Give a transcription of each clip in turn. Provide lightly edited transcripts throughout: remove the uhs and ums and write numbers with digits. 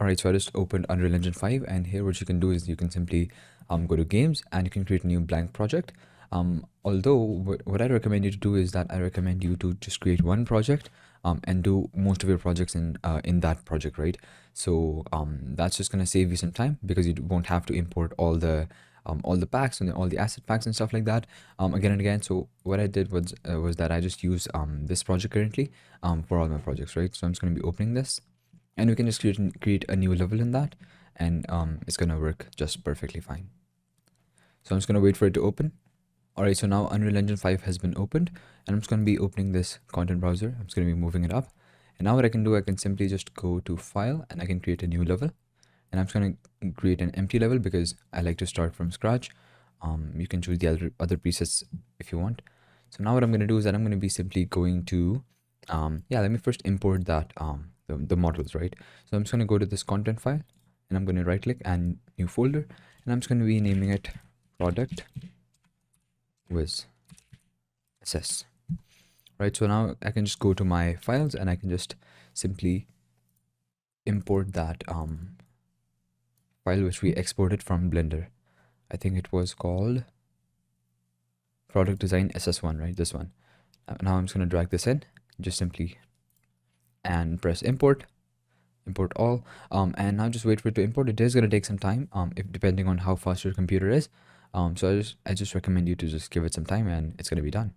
Alright, so I just opened Unreal Engine 5, and here what you can do is you can simply go to games and you can create a new blank project. Although what I recommend you to do is that I recommend you to just create one project and do most of your projects in that project, right? So that's just gonna save you some time because you won't have to import all the packs and all the asset packs and stuff like that again and again. So what I did was that I just use this project currently for all my projects, right? So I'm just gonna be opening this, and we can just create a new level in that, and it's gonna work just perfectly fine. So I'm just gonna wait for it to open. All right, so now Unreal Engine 5 has been opened, and I'm just gonna be opening this content browser. I'm just gonna be moving it up, and now what I can do, I can simply just go to file and I can create a new level, and I'm just gonna create an empty level because I like to start from scratch. You can choose the other presets if you want. So now what I'm gonna do is that I'm gonna be simply going to yeah, let me first import that the models, right? So I'm just gonna go to this content file, and I'm gonna right click and new folder, and I'm just gonna be naming it product with ss. Right, so now I can just go to my files and I can just simply import that file which we exported from Blender. I think it was called product design ss1, right? This one. Now I'm just going to drag this in, just simply, and press import all, and now just wait for it to import. It is going to take some time if depending on how fast your computer is. So I just recommend you to just give it some time and it's going to be done.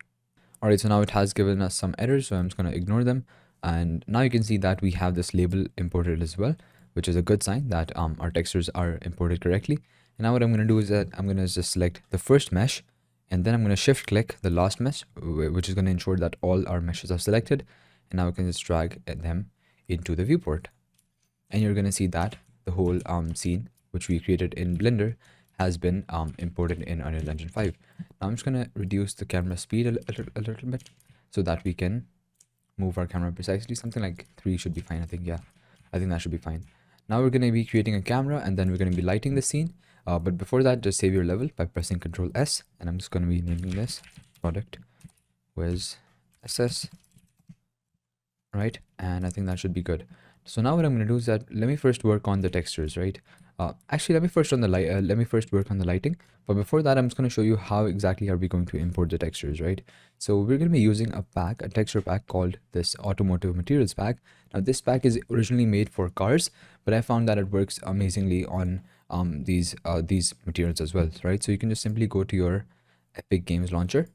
All right, so now it has given us some errors, so I'm just going to ignore them. And now you can see that we have this label imported as well, which is a good sign that our textures are imported correctly. And now what I'm going to do is that I'm going to just select the first mesh, and then I'm going to shift click the last mesh, which is going to ensure that all our meshes are selected. And now I can just drag them into the viewport. And you're going to see that the whole scene, which we created in Blender, has been imported in Unreal Engine 5. Now I'm just going to reduce the camera speed a little bit so that we can move our camera precisely. Something like 3 should be fine, I think. Yeah, I think that should be fine. Now we're going to be creating a camera, and then we're going to be lighting the scene. But before that, just save your level by pressing Ctrl S, and I'm just going to be naming this product with SS, right? And I think that should be good. So now what I'm going to do is that let me first work on the textures, right? Actually, let me first work on the lighting. But before that, I'm just going to show you how exactly are we going to import the textures, right? So we're going to be using a texture pack called this automotive materials pack. Now this pack is originally made for cars, but I found that it works amazingly on these materials as well, right? So you can just simply go to your Epic Games launcher.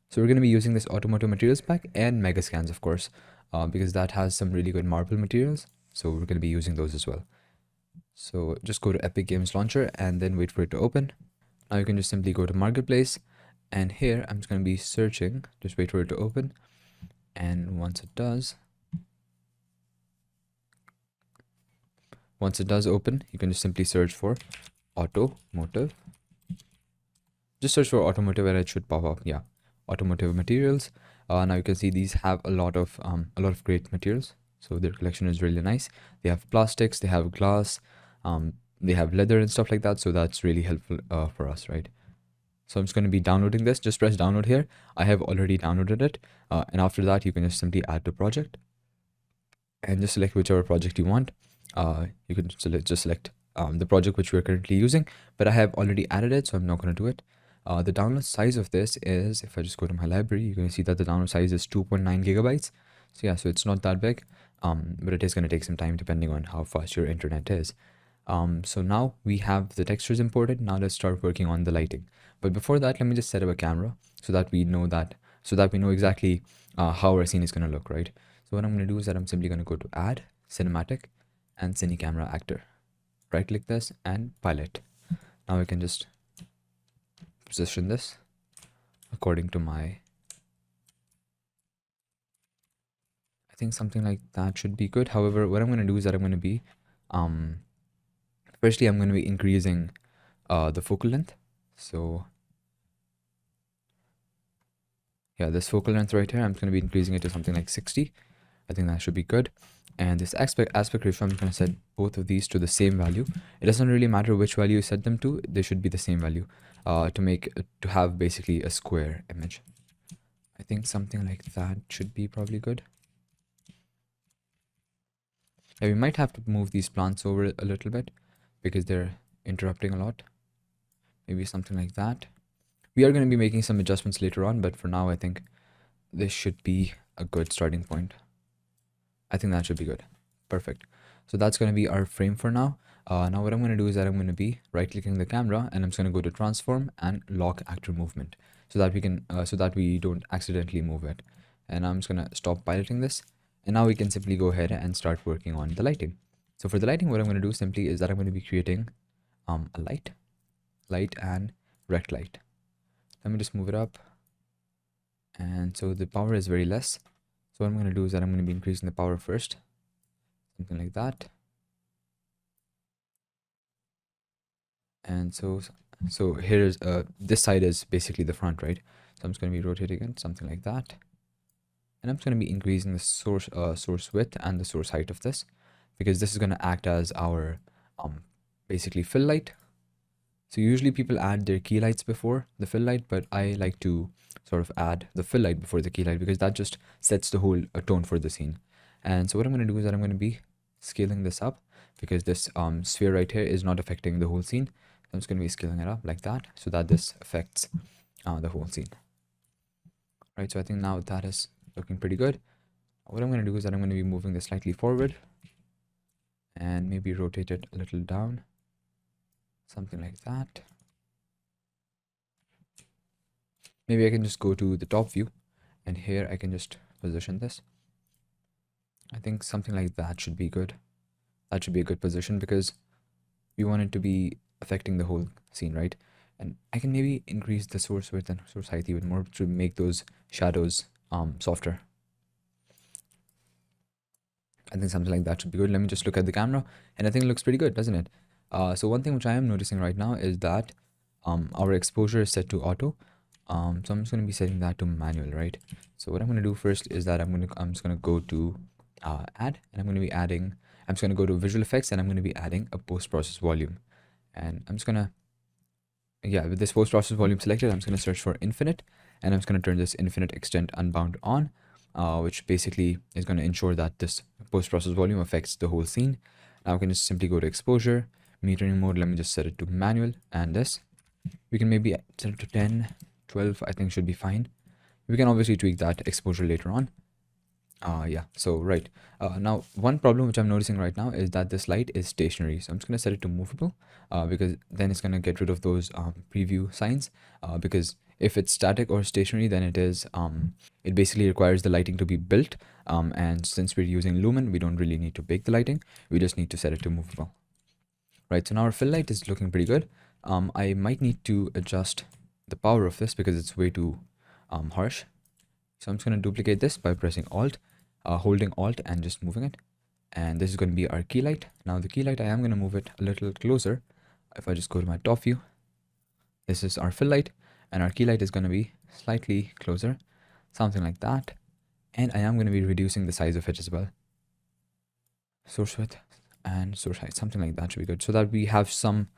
So we're going to be using this automotive materials pack and Megascans, of course, because that has some really good marble materials. So we're going to be using those as well. So just go to Epic Games Launcher and then wait for it to open. Now you can just simply go to Marketplace, and here I'm just going to be searching. Just wait for it to open, and once it does open, you can just simply search for automotive. Just search for automotive and it should pop up. Yeah, automotive materials. Now you can see these have a lot of great materials. So their collection is really nice. They have plastics, they have glass, they have leather and stuff like that. So that's really helpful for us, right? So I'm just going to be downloading this. Just press download here. I have already downloaded it. And after that, you can just simply add to project and just select whichever project you want. You can just select the project which we're currently using, but I have already added it, so I'm not going to do it. The download size of this is, if I just go to my library, you're going to see that the download size is 2.9 gigabytes. So yeah, so it's not that big, but it is going to take some time depending on how fast your internet is. So now we have the textures imported. Now let's start working on the lighting. But before that, let me just set up a camera so that we know exactly how our scene is going to look, right? So what I'm going to do is that I'm simply going to go to Add, Cinematic, and Cine Camera Actor. Right click this and pilot. Now I can just position this according to my, I think something like that should be good. However, what I'm going to do is that I'm going to be firstly I'm going to be increasing the focal length. So yeah, this focal length right here, I'm going to be increasing it to something like 60. I think that should be good. And this aspect ratio, I'm going to set both of these to the same value. It doesn't really matter which value you set them to, they should be the same value to have basically a square image. I think something like that should be probably good. Yeah, we might have to move these plants over a little bit because they're interrupting a lot. Maybe something like that. We are going to be making some adjustments later on, but for now, I think this should be a good starting point. I think that should be good. Perfect. So that's going to be our frame for now. Now what I'm going to do is that I'm going to be right clicking the camera and I'm just going to go to transform and lock actor movement so that we can so that we don't accidentally move it. And I'm just going to stop piloting this. And now we can simply go ahead and start working on the lighting. So for the lighting, what I'm going to do simply is that I'm going to be creating a light and rect light. Let me just move it up. And so the power is very less. So what I'm going to do is that I'm going to be increasing the power first. Something like that. And so here is this side is basically the front, right? So I'm just going to be rotating it, something like that. And I'm just going to be increasing the source width and the source height of this, because this is going to act as our basically fill light. So usually people add their key lights before the fill light, but I like to sort of add the fill light before the key light because that just sets the whole tone for the scene. And so what I'm going to do is that I'm going to be scaling this up because this sphere right here is not affecting the whole scene. So I'm just going to be scaling it up like that so that this affects the whole scene. Right, so I think now that is looking pretty good. What I'm going to do is that I'm going to be moving this slightly forward and maybe rotate it a little down. Something like that. Maybe I can just go to the top view and here I can just position this. I think something like that should be good. That should be a good position because we want it to be affecting the whole scene, right? And I can maybe increase the source width and source height even more to make those shadows softer. I think something like that should be good. Let me just look at the camera and I think it looks pretty good, doesn't it? So one thing which I am noticing right now is that our exposure is set to auto. So I'm just going to be setting that to manual, right? So what I'm going to do first is that I'm just going to go to add, and I'm going to be adding, I'm just going to go to visual effects and I'm going to be adding a post-process volume. And I'm just going to, yeah, with this post-process volume selected, I'm just going to search for infinite and I'm just going to turn this infinite extent unbound on, which basically is going to ensure that this post-process volume affects the whole scene. Now I can just simply go to exposure, metering mode, let me just set it to manual, and this. We can maybe set it to 10, 12, I think should be fine. We can obviously tweak that exposure later on. Yeah, so right. Now, one problem which I'm noticing right now is that this light is stationary. So I'm just going to set it to movable because then it's going to get rid of those preview signs because if it's static or stationary, then it basically requires the lighting to be built. And since we're using Lumen, we don't really need to bake the lighting. We just need to set it to movable. Right, so now our fill light is looking pretty good. I might need to adjust the power of this because it's way too harsh. So I'm just going to duplicate this by pressing Alt, holding Alt and just moving it. And this is going to be our key light. Now the key light, I am going to move it a little closer. If I just go to my top view, this is our fill light and our key light is going to be slightly closer, something like that. And I am going to be reducing the size of it as well. Source width and source height, something like that should be good so that we have some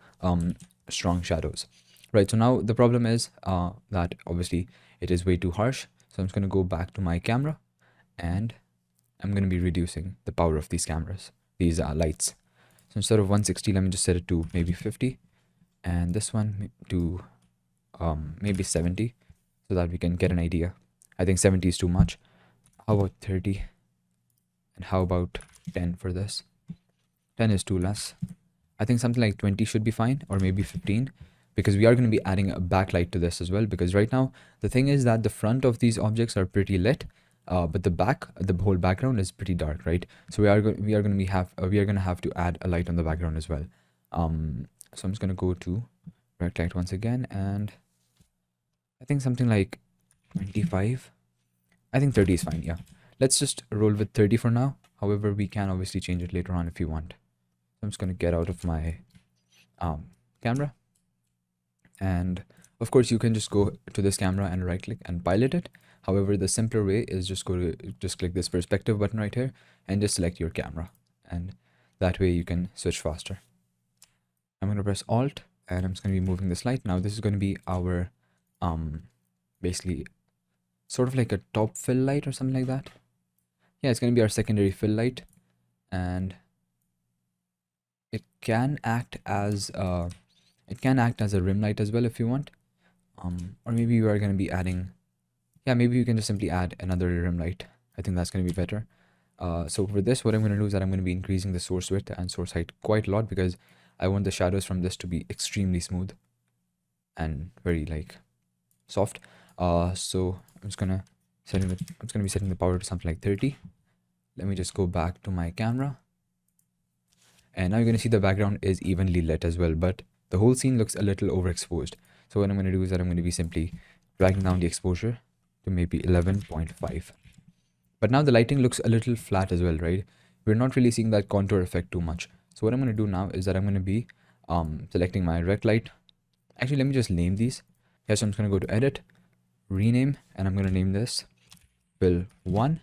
strong shadows. Right, so now the problem is that obviously it is way too harsh. So I'm just going to go back to my camera and I'm going to be reducing the power of these cameras, these lights. So instead of 160, let me just set it to maybe 50 and this one to maybe 70 so that we can get an idea. I think 70 is too much. How about 30? And how about 10 for this? 10 is too less. I think something like 20 should be fine, or maybe 15, because we are going to be adding a backlight to this as well, because right now the thing is that the front of these objects are pretty lit, but the whole background is pretty dark, right? So we are going to have to add a light on the background as well. So I'm just going to go to rect light once again, and I think something like 25. I think 30 is fine, yeah. Let's just roll with 30 for now. However, we can obviously change it later on if you want. So I'm just going to get out of my camera. And of course, you can just go to this camera and right click and pilot it. However, the simpler way is just click this perspective button right here and just select your camera. And that way you can switch faster. I'm going to press Alt and I'm just going to be moving this light. Now this is going to be our basically sort of like a top fill light or something like that. Yeah, it's going to be our secondary fill light. And it can act as a rim light as well if you want. Or maybe you are going to be adding, yeah, maybe you can just simply add another rim light. I think that's going to be better. So for this, what I'm going to do is that I'm going to be increasing the source width and source height quite a lot because I want the shadows from this to be extremely smooth and very like soft. So I'm just gonna be setting the power to something like 30. Let me just go back to my camera, and now you're gonna see the background is evenly lit as well, but the whole scene looks a little overexposed. So what I'm gonna do is that I'm gonna be simply dragging down the exposure to maybe 11.5. But now the lighting looks a little flat as well, right? We're not really seeing that contour effect too much. So what I'm gonna do now is that I'm gonna be selecting my rect light. Actually, let me just name these. Yeah, so I'm just gonna go to edit, rename, and I'm gonna name this fill 1.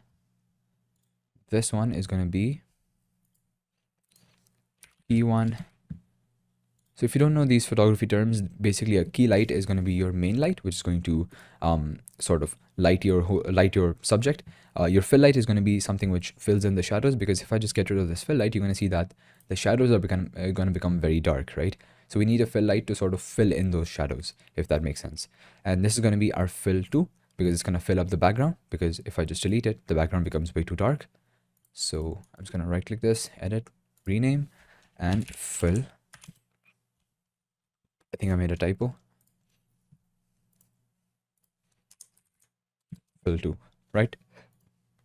This one is gonna be key 1. So if you don't know these photography terms, basically a key light is going to be your main light, which is going to sort of light your subject. Your fill light is going to be something which fills in the shadows, because if I just get rid of this fill light, you're going to see that the shadows are going to become very dark, right? So we need a fill light to sort of fill in those shadows, if that makes sense. And this is going to be our fill 2, because it's going to fill up the background, because if I just delete it, the background becomes way too dark. So I'm just going to right click this, edit, rename, and fill. I think I made a typo. Fill 2, right?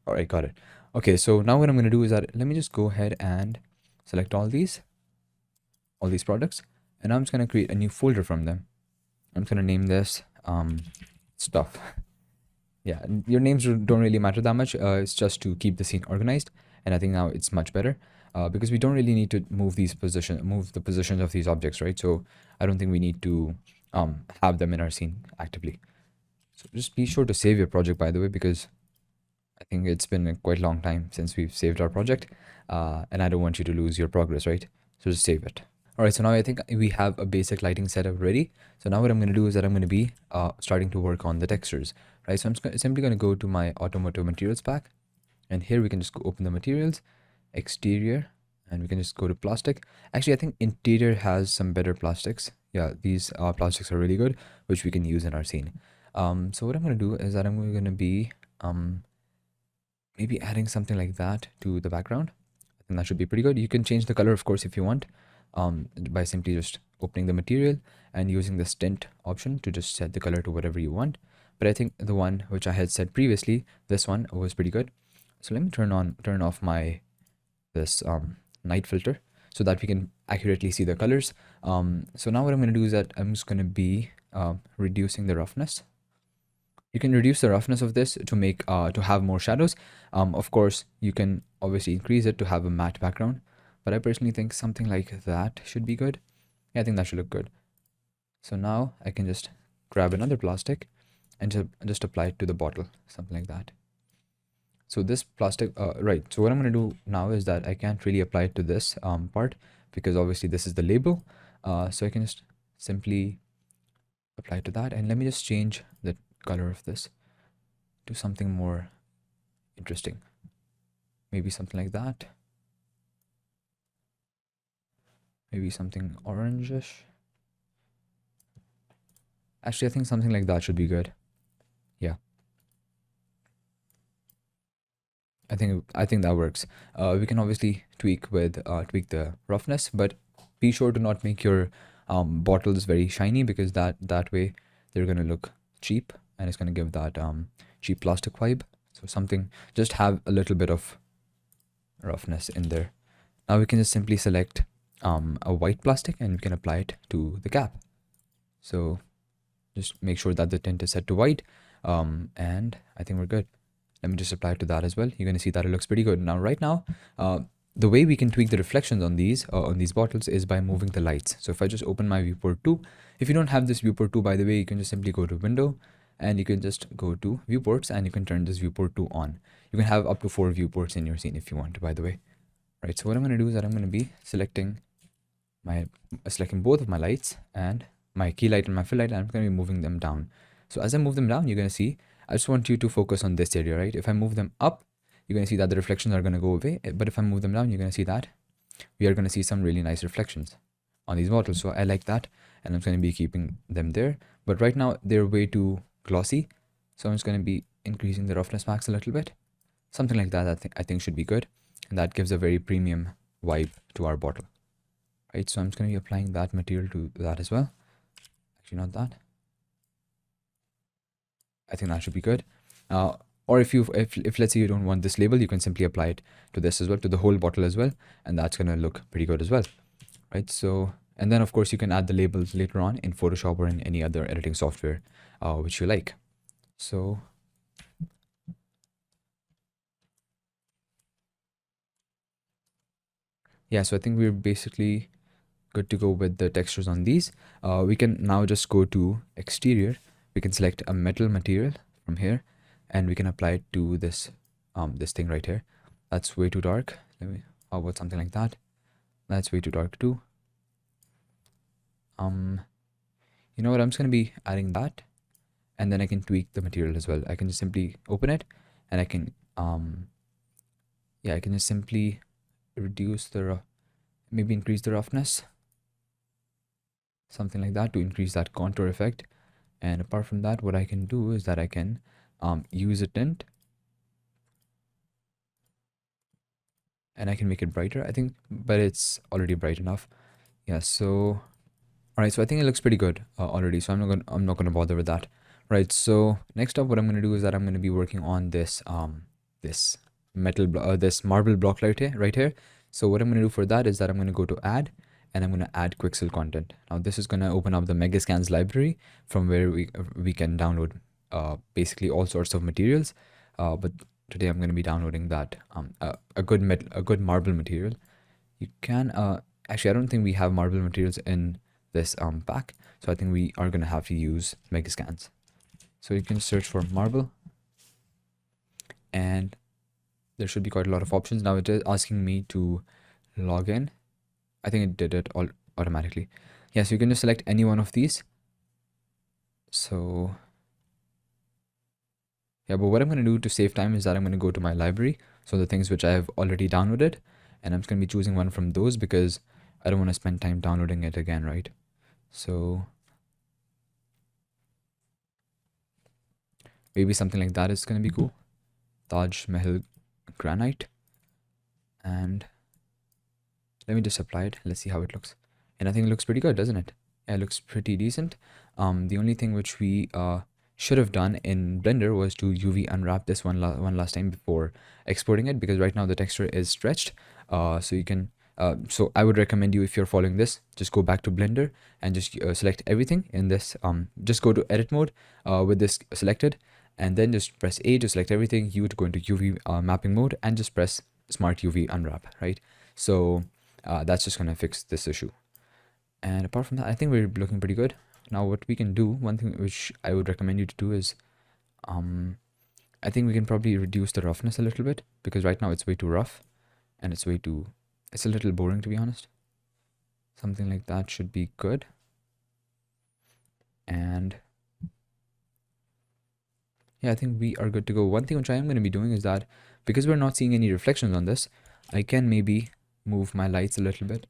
All right, got it. Okay, so now what I'm going to do is that let me just go ahead and select all these products, and I'm just going to create a new folder from them. I'm just going to name this stuff. Yeah, your names don't really matter that much. It's just to keep the scene organized, and I think now it's much better because we don't really need to move the positions of these objects, right? So I don't think we need to have them in our scene actively. So just be sure to save your project, by the way, because I think it's been a quite long time since we've saved our project, and I don't want you to lose your progress, right? So just save it. All right, so now I think we have a basic lighting setup ready. So now what I'm going to do is that I'm going to be starting to work on the textures, right? So I'm simply going to go to my automotive materials pack, and here we can just go open the materials, exterior, and we can just go to plastic. Actually, I think interior has some better plastics. Yeah, these plastics are really good, which we can use in our scene. So what I'm going to do is that I'm going to be maybe adding something like that to the background. I think that should be pretty good. You can change the color, of course, if you want, by simply just opening the material and using the tint option to just set the color to whatever you want. But I think the one which I had said previously, this one was pretty good. So let me turn off this night filter so that we can accurately see the colors. So now what I'm going to do is that I'm just going to be reducing the roughness. You can reduce the roughness of this to make to have more shadows. Of course, you can obviously increase it to have a matte background, but I personally think something like that should be good. Yeah, I think that should look good. So now I can just grab another plastic and just apply it to the bottle, something like that. So this plastic, right, so what I'm going to do now is that I can't really apply it to this part, because obviously this is the label. So I can just simply apply it to that, and let me just change the color of this to something more interesting. Maybe something like that. Maybe something orangish. Actually, I think something like that should be good. Yeah. I think that works. We can obviously tweak the roughness, but be sure to not make your bottles very shiny, because that way they're gonna look cheap, and it's gonna give that cheap plastic vibe. So just have a little bit of roughness in there. Now we can just simply select a white plastic, and we can apply it to the cap. So just make sure that the tint is set to white, and I think we're good. Let me just apply it to that as well. You're going to see that it looks pretty good. Now, right now, the way we can tweak the reflections on these bottles is by moving the lights. So if I just open my viewport 2, if you don't have this viewport 2, by the way, you can just simply go to window, and you can just go to viewports, and you can turn this viewport 2 on. You can have up to 4 viewports in your scene if you want, by the way. Right, so what I'm going to do is that I'm going to be selecting both of my lights, and my key light and my fill light, and I'm going to be moving them down. So as I move them down, you're going to see, I just want you to focus on this area, right? If I move them up, you're going to see that the reflections are going to go away. But if I move them down, you're going to see that we are going to see some really nice reflections on these bottles. So I like that, and I'm going to be keeping them there. But right now they're way too glossy, so I'm just going to be increasing the roughness max a little bit. Something like that I think should be good, and that gives a very premium vibe to our bottle, right? So I'm just going to be applying that material to that as well. Actually, not that. I think that should be good. Or if let's say you don't want this label, you can simply apply it to this as well, to the whole bottle as well, and that's gonna look pretty good as well, right? So, and then of course you can add the labels later on in Photoshop or in any other editing software which you like. So yeah, so I think we're basically good to go with the textures on these. We can now just go to exterior. We can select a metal material from here, and we can apply it to this thing right here. That's way too dark. How about something like that? That's way too dark too. You know what? I'm just gonna be adding that, and then I can tweak the material as well. I can just simply open it, and I can yeah, I can just simply reduce maybe increase the roughness, something like that, to increase that contour effect. And apart from that, what I can do is that I can use a tint, and I can make it brighter, I think, but it's already bright enough. Yeah, so all right, so I think it looks pretty good already, so I'm not gonna bother with that. Right, so next up, what I'm gonna do is that I'm gonna be working on this this marble block right here. So what I'm gonna do for that is that I'm gonna go to add, and I'm gonna add Quixel content. Now this is gonna open up the Megascans library from where we can download basically all sorts of materials. But today I'm gonna be downloading that a good marble material. You can actually, I don't think we have marble materials in this pack, so I think we are gonna have to use Megascans. So you can search for marble, and there should be quite a lot of options. Now it is asking me to log in. I think it did it all automatically. Yeah, so you can just select any one of these. So yeah, but what I'm going to do to save time is that I'm going to go to my library, so the things which I have already downloaded, and I'm just going to be choosing one from those because I don't want to spend time downloading it again, right? So maybe something like that is going to be cool. Taj Mahal granite, and let me just apply it. Let's see how it looks. And I think it looks pretty good, doesn't it? Yeah, it looks pretty decent. The only thing which we should have done in Blender was to UV unwrap this one last time before exporting it, because right now the texture is stretched. So you can so I would recommend you, if you're following this, just go back to Blender and just select everything in this. Just go to edit mode with this selected, and then just press A to select everything. You would go into UV mapping mode and just press Smart UV unwrap, right? So that's just gonna fix this issue. And apart from that, I think we're looking pretty good. Now what we can do, one thing which I would recommend you to do is I think we can probably reduce the roughness a little bit, because right now it's way too rough, and it's a little boring, to be honest. Something like that should be good. And yeah, I think we are good to go. One thing which I am going to be doing is that, because we're not seeing any reflections on this, I can maybe move my lights a little bit.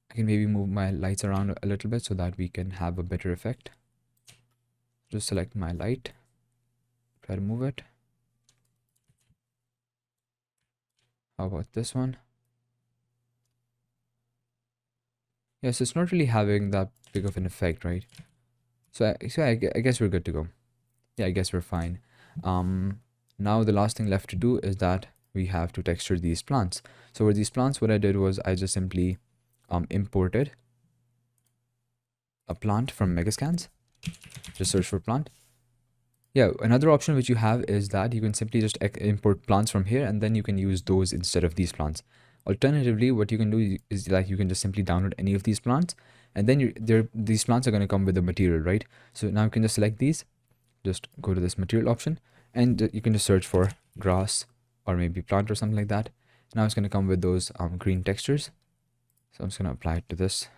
I can maybe move my lights around a little bit so that we can have a better effect. Just select my light, try to move it. How about this one? Yes, it's not really having that big of an effect, right? So I guess we're good to go. Yeah, I guess we're fine. Now the last thing left to do is that we have to texture these plants. So with these plants, what I did was I just simply imported a plant from Megascans. Just search for plant. Yeah, another option which you have is that you can simply just import plants from here, and then you can use those instead of these plants. Alternatively, what you can do is that you can just simply download any of these plants, and then these plants are going to come with the material, right? So now you can just select these, just go to this material option, and you can just search for grass or maybe plant or something like that. Now it's going to come with those green textures. So I'm just going to apply it to this.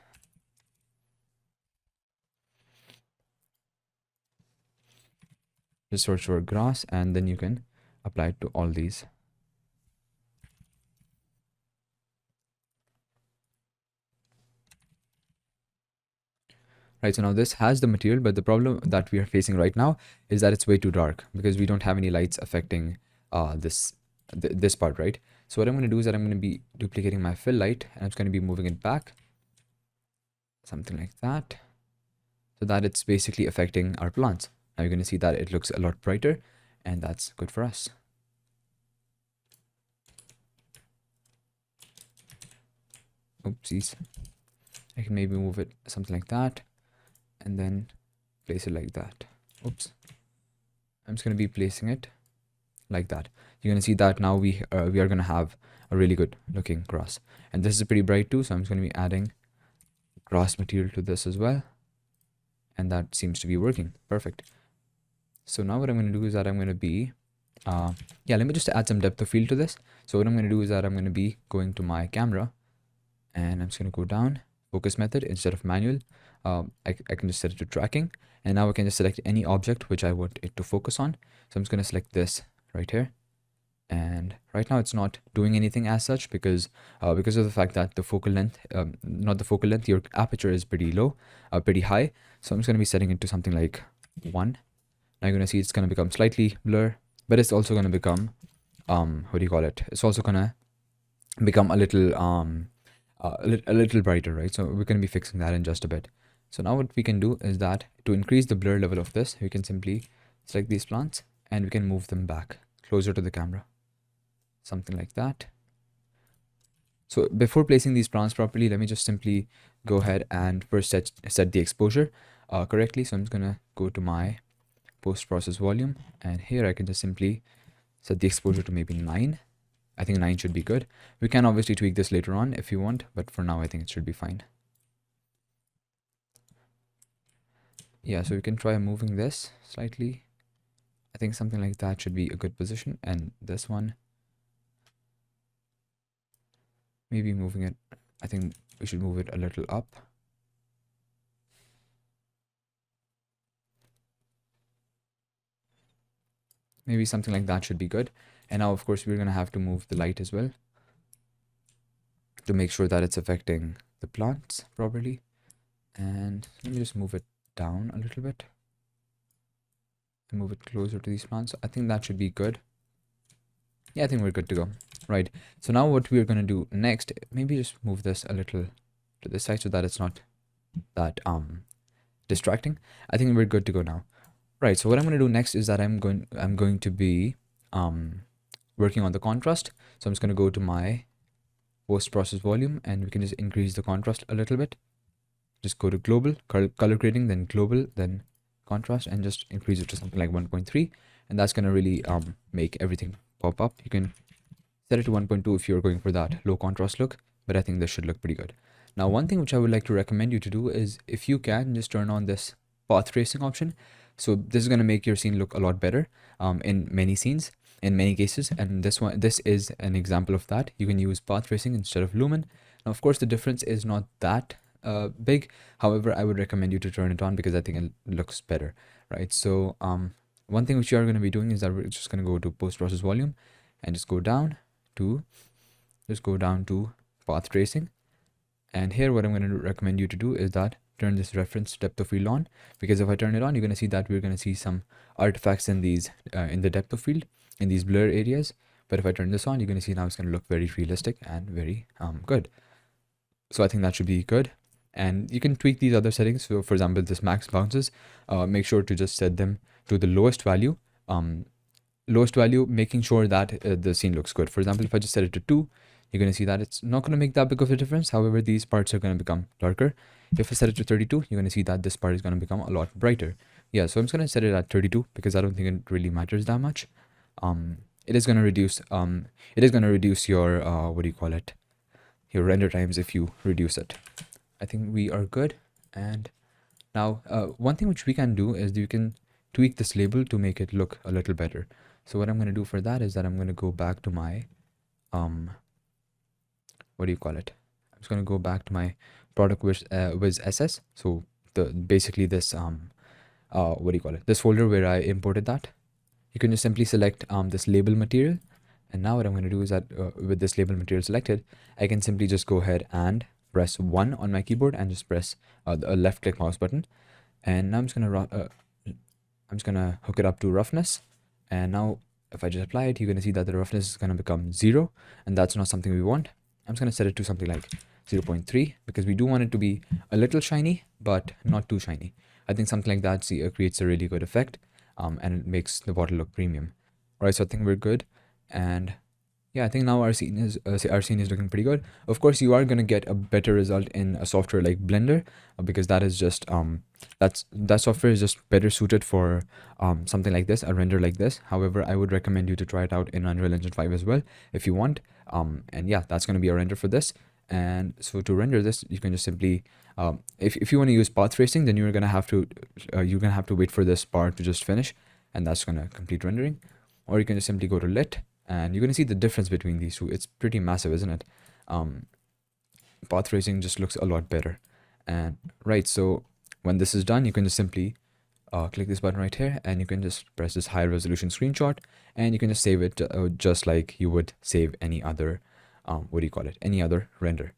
Just search for grass, and then you can apply it to all these. right? So now this has the material, but the problem that we are facing right now is that it's way too dark because we don't have any lights affecting this part, right? So what I'm going to do is that I'm going to be duplicating my fill light, and I'm just going to be moving it back, something like that, so that it's basically affecting our plants. Now you're going to see that it looks a lot brighter, and that's good for us. Oopsies. I can maybe move it something like that, and then place it like that. Oops. I'm just going to be placing it like that. You're going to see that now we are going to have a really good looking grass, and this is pretty bright too, so I'm just going to be adding grass material to this as well, and that seems to be working perfect. So now what I'm going to do is that I'm going to be yeah, let me just add some depth of field to this. So what I'm going to do is that I'm going to be going to my camera, and I'm just going to go down focus method instead of manual. I can just set it to tracking, and now I can just select any object which I want it to focus on. So I'm just going to select this right here, and right now it's not doing anything as such because of the fact that the focal length, not the focal length, your aperture is pretty low, pretty high. So I'm just going to be setting it to something like 1. Now you're going to see it's going to become slightly blur, but it's also going to become what do you call it, it's also going to become a little a little brighter, right? So we're going to be fixing that in just a bit. So now what we can do is that to increase the blur level of this, we can simply select these plants and we can move them back closer to the camera, something like that. So before placing these plants properly, let me just simply go ahead and first set the exposure correctly. So I'm just gonna go to my post-process volume, and here I can just simply set the exposure to maybe 9. I think 9 should be good. We can obviously tweak this later on if you want, but for now I think it should be fine. Yeah, so we can try moving this slightly. I think something like that should be a good position, and this one, maybe moving it, I think we should move it a little up. Maybe something like that should be good. And now of course we're gonna have to move the light as well to make sure that it's affecting the plants properly. And let me just move it down a little bit and move it closer to these plants. I think that should be good. Yeah, I think we're good to go. Right, so now what we're going to do next, maybe just move this a little to this side so that it's not that distracting. I think we're good to go now. Right, so what I'm going to do next is that I'm going to be working on the contrast. So I'm just going to go to my post-process volume, and we can just increase the contrast a little bit. Just go to global, color grading, then global, then contrast, and just increase it to something like 1.3, and that's going to really make everything pop up. You can set it to 1.2 if you're going for that low contrast look, but I think this should look pretty good. Now, one thing which I would like to recommend you to do is, if you can, just turn on this path tracing option. So this is going to make your scene look a lot better in many scenes, in many cases, and this is an example of that. You can use path tracing instead of lumen. Now, of course, the difference is not that big. However, I would recommend you to turn it on because I think it looks better, right? So one thing which you are going to be doing is that we're just going to go to post-process volume and just go down to path tracing. And here what I'm going to recommend you to do is that turn this reference depth of field on, because if I turn it on, you're going to see that we're going to see some artifacts in these in the depth of field, in these blur areas. But if I turn this on, you're going to see now it's going to look very realistic and very good. So I think that should be good. And you can tweak these other settings. So for example, this max bounces, make sure to just set them to the lowest value, making sure that the scene looks good. For example, if I just set it to 2, you're going to see that it's not going to make that big of a difference. However, these parts are going to become darker. If I set it to 32, you're going to see that this part is going to become a lot brighter. Yeah, so I'm just going to set it at 32 because I don't think it really matters that much. It is going to reduce your what do you call it, your render times if you reduce it. I think we are good. And now one thing which we can do is you can tweak this label to make it look a little better. So what I'm going to do for that is that I'm going to go back to my what do you call it, I'm just going to go back to my product with SS. So basically this what do you call it, this folder where I imported that. You can just simply select this label material, and now what I'm going to do is that with this label material selected, I can simply just go ahead and press 1 on my keyboard and just press the left click mouse button. And now I'm just gonna hook it up to roughness. And now if I just apply it, you're gonna see that the roughness is gonna become 0, and that's not something we want. I'm just gonna set it to something like 0.3 because we do want it to be a little shiny, but not too shiny. I think something like that creates a really good effect, and it makes the bottle look premium. All right, so I think we're good, and yeah, I think now our scene is looking pretty good. Of course, you are gonna get a better result in a software like Blender, because that is just that software is just better suited for something like this, a render like this. However, I would recommend you to try it out in Unreal Engine 5 as well if you want. And yeah, that's gonna be a render for this. And so to render this, you can just simply if you want to use path tracing, then you're gonna have to wait for this part to just finish, and that's gonna complete rendering. Or you can just simply go to lit, and you're going to see the difference between these two. It's pretty massive, isn't it? Path tracing just looks a lot better. And right, so when this is done, you can just simply click this button right here, and you can just press this high resolution screenshot, and you can just save it just like you would save any other any other render.